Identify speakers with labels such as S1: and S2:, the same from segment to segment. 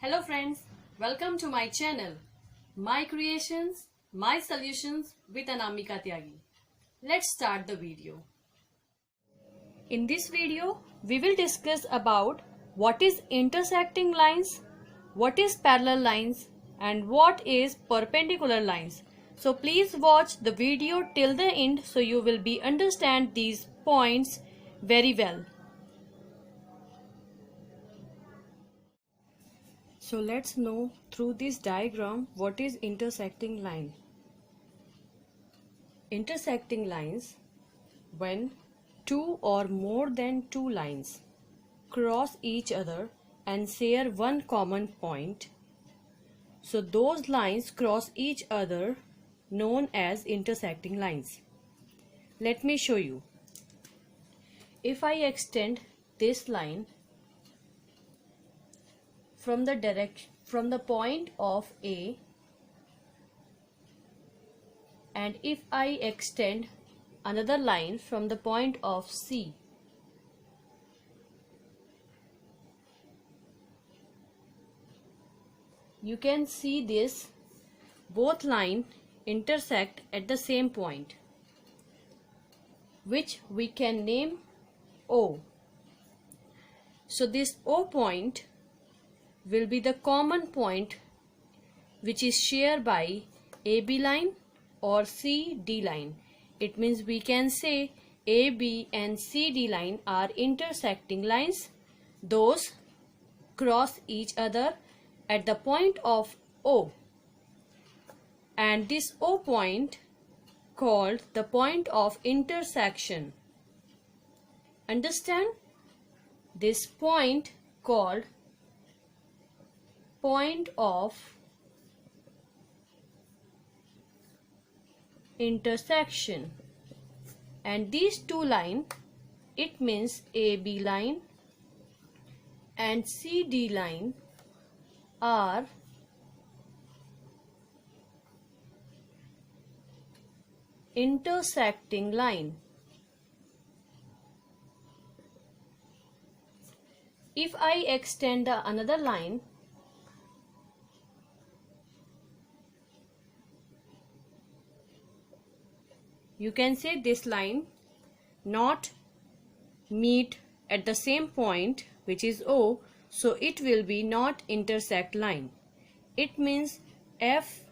S1: Hello friends, welcome to my channel, My Creations, My Solutions with Anamika Tyagi. Let's start the video. In this video, we will discuss about what is intersecting lines, what is parallel lines and what is perpendicular lines. So please watch the video till the end so you will be understand these points very well. So let's know through this diagram what is intersecting line. Intersecting lines when two or more than two lines cross each other and share one common point. So those lines cross each other known as intersecting lines. Let me show you. If I extend this line from the point of A, and if I extend another line from the point of C, you can see this both lines intersect at the same point, which we can name O. So this O point will be the common point which is shared by AB line or CD line. It means we can say AB and CD line are intersecting lines. Those cross each other at the point of O, and this O point called the point of intersection. Understand? This point called point of intersection, and these two lines, it means AB line and CD line, are intersecting line. If I extend another line, you can say this line not meet at the same point which is O, so it will be not intersect line. It means EF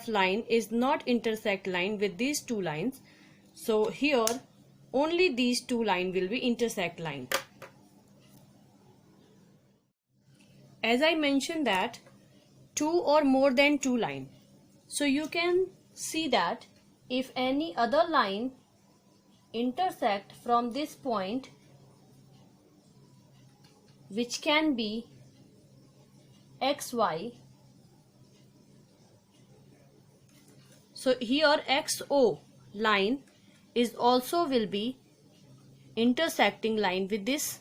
S1: line is not intersect line with these two lines. So here only these two lines will be intersect line. As I mentioned that two or more than two line. So you can see that if any other line intersect from this point, which can be XY, so here XO line is also will be intersecting line with this.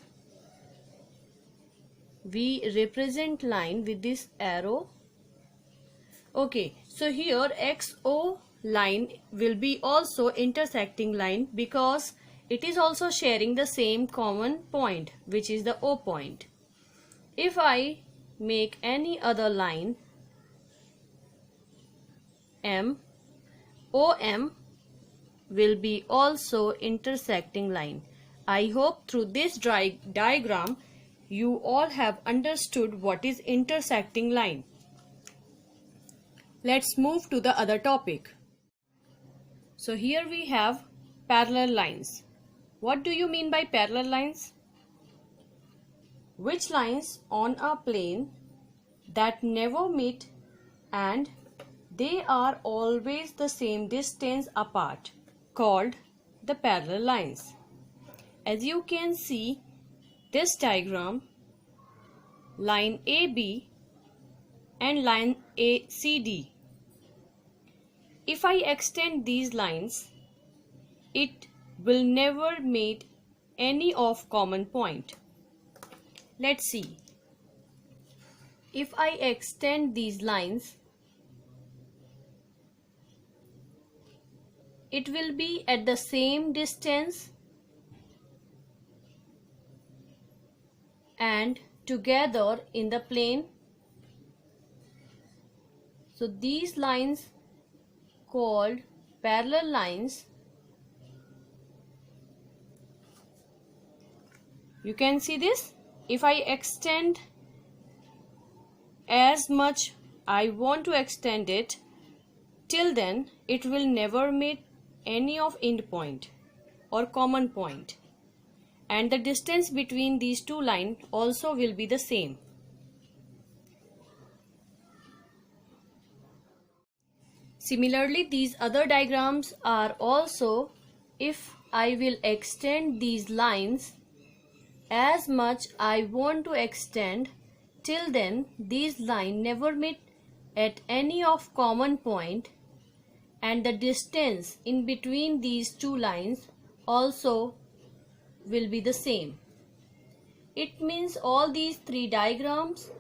S1: We represent line with this arrow. Okay, so here XO line will be also intersecting line because it is also sharing the same common point which is the O point. If I make any other line M, OM will be also intersecting line. I hope through this diagram you all have understood what is intersecting line. Let's move to the other topic. So here we have parallel lines. What do you mean by parallel lines? Which lines on a plane that never meet and they are always the same distance apart, called the parallel lines. As you can see this diagram, line AB and line ACD. If I extend these lines, it will never meet any of common point. Let's see. If I extend these lines, it will be at the same distance and together in the plane So these lines called parallel lines. You can see this. If I extend as much I want to extend it, till then it will never meet any of end point or common point, and the distance between these two lines also will be the same. Similarly, these other diagrams are also, if I will extend these lines as much I want to extend, till then these lines never meet at any of common point, and the distance in between these two lines also will be the same. It means all these three diagrams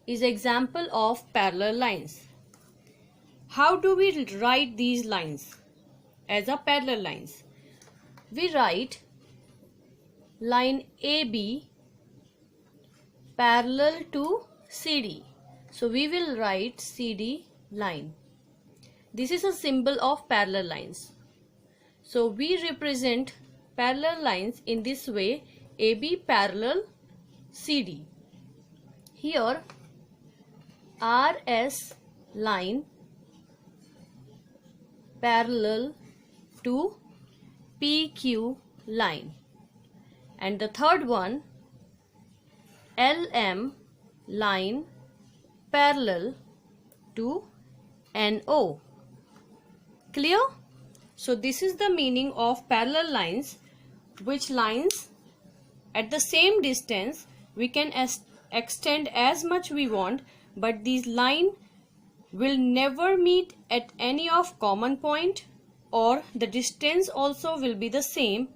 S1: is example of parallel lines. How do we write these lines as a parallel lines? We write line AB parallel to CD. So we will write CD line. This is a symbol of parallel lines. So we represent parallel lines in this way: AB parallel CD. Here RS line parallel to PQ line, and the third one LM line parallel to NO. Clear? So this is the meaning of parallel lines, which lines at the same distance we can extend as much we want, but these lines will never meet at any of common point, or the distance also will be the same.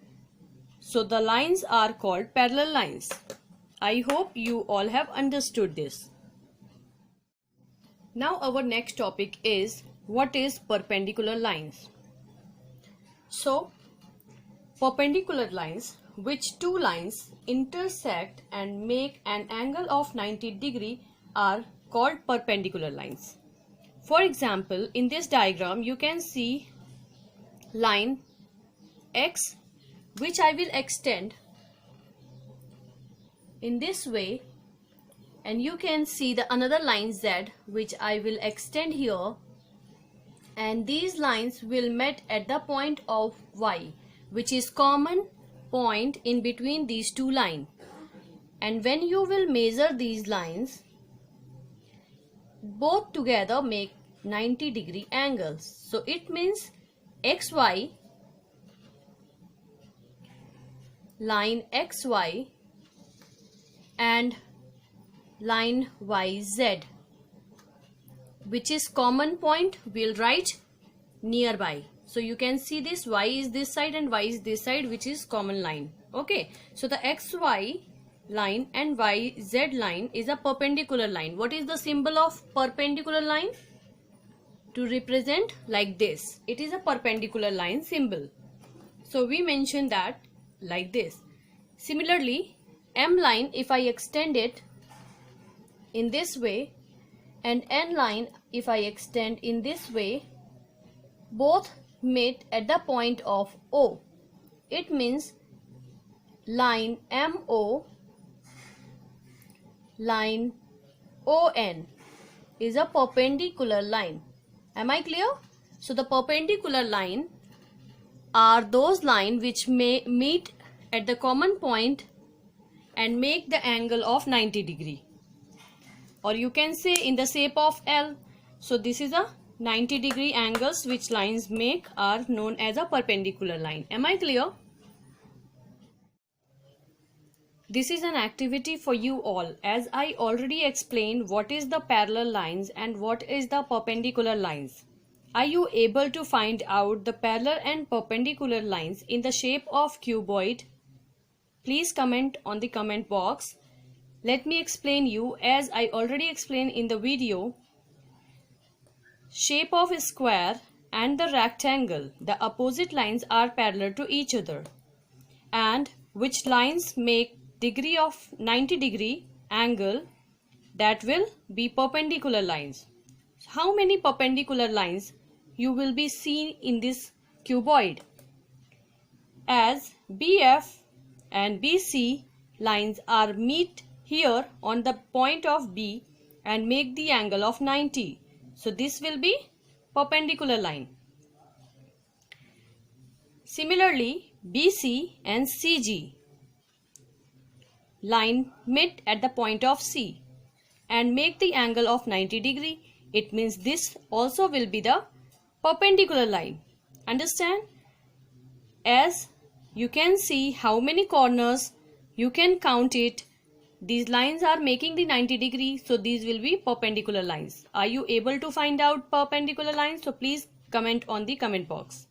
S1: So the lines are called parallel lines. I hope you all have understood this. Now our next topic is, what is perpendicular lines? So perpendicular lines, which two lines intersect and make an angle of 90 degree, are called perpendicular lines. For example, in this diagram you can see line X, which I will extend in this way, and you can see the another line Z, which I will extend here, and these lines will meet at the point of Y, which is common point in between these two lines. And when you will measure these lines, both together make 90 degree angles. So it means XY, line XY and line YZ, which is common point, we'll write nearby. So you can see this, Y is this side and Y is this side, which is common line. Okay, so the XY line and YZ line is a perpendicular line. What is the symbol of perpendicular line? To represent like this, it is a perpendicular line symbol. So we mention that like this. Similarly, M line, if I extend it in this way, and N line, if I extend in this way, both meet at the point of O. It means line MO, line ON is a perpendicular line. Am I clear? So the perpendicular line are those lines which may meet at the common point and make the angle of 90 degree. Or you can say in the shape of L. So this is a 90 degree angles which lines make are known as a perpendicular line. Am I clear? This is an activity for you all, as I already explained what is the parallel lines and what is the perpendicular lines. Are you able to find out the parallel and perpendicular lines in the shape of cuboid? Please comment on the comment box. Let me explain you, as I already explained in the video. Shape of a square and the rectangle, the opposite lines are parallel to each other, and which lines make degree of 90 degree angle, that will be perpendicular lines. How many perpendicular lines you will be seen in this cuboid? As BF and BC lines are meet here on the point of B and make the angle of 90. So this will be perpendicular line. Similarly, BC and CG line meet at the point of C and make the angle of 90 degree. It means this also will be the perpendicular line. Understand? As you can see how many corners, you can count it. These lines are making the 90 degree, so these will be perpendicular lines. Are you able to find out perpendicular lines? So please comment on the comment box.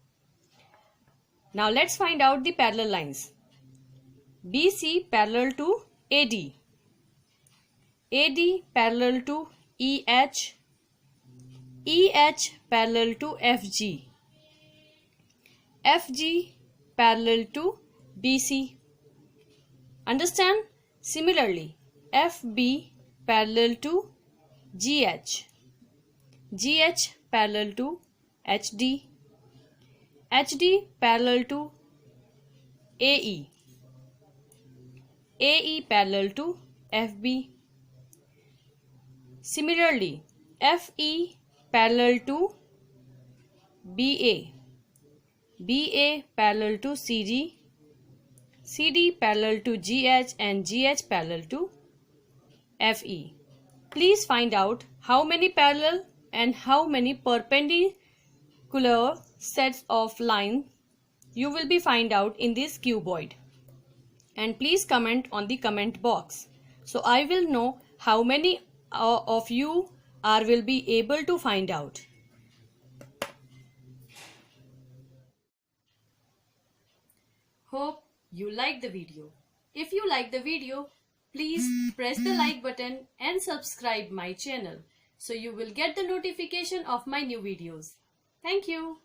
S1: Now let's find out the parallel lines. BC parallel to AD. AD parallel to EH. EH parallel to FG. FG parallel to BC. Understand? Similarly, FB parallel to GH. GH parallel to HD. HD parallel to AE. AE parallel to FB. Similarly, FE parallel to BA. BA parallel to CG. CD parallel to GH and GH parallel to FE. Please find out how many parallel and how many perpendicular sets of lines you will be find out in this cuboid. And please comment on the comment box. So I will know how many of you will be able to find out. Hope you like the video. If you like the video, please press the like button and subscribe my channel so you will get the notification of my new videos. Thank you.